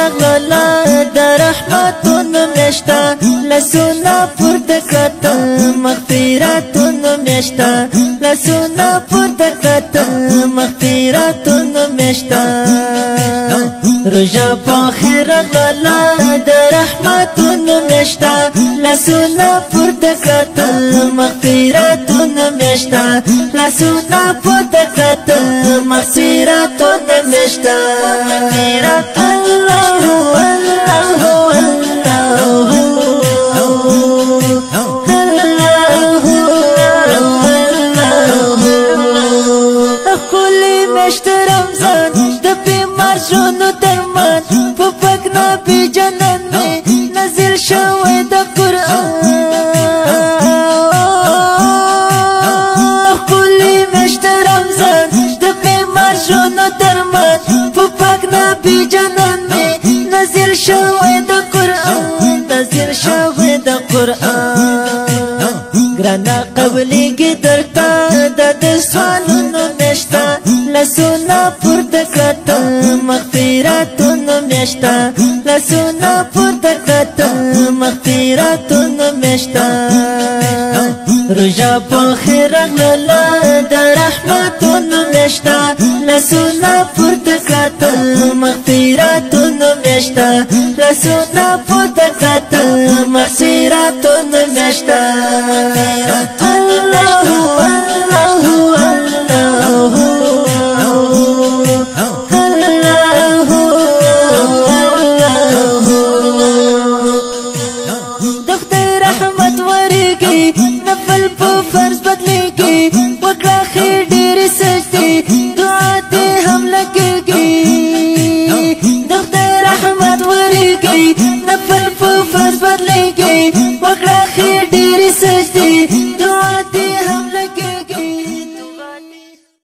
رغلا د رحمتونو میاشتا لسونا پورته کړه مغفرتونو میاشتا لسونا پورته کړه مغفرتونو میاشتا روزه په خیر رغلا د رحمتونو میاشتا لسونا پورته کړه مغفرتونو میاشتا لسونا پورته کړه مغفرتونو میاشتا الله خولي مشت رمضان د بیمار ژوندو درمان په پاک نبی جنت می نازل شوی د قرآن خولي مشت رمضان د بیمار ژوندو درمان په پاک نبی جنت می نازل شوی د قرآن نازل شوی د قرآن ګرانه قبلېږي درته د سوالونو میاشتا لسونا پورته کړه مغفرتونو میاشتا لسونا پورته کړه مغفرتونو میاشتا روزه په خیر رغلا د رحمتونو میاشتا لسونا پورته کړه مغفرتونو میاشتا لسونا پورته کړه مغفرتونو میاشتا الله فرض بدلېږي وکړه خې ډېرې سجدې دعا دې هم لګېږي د خدای رحمت ورېږي نفل په فرض بدلېږي وکړه خې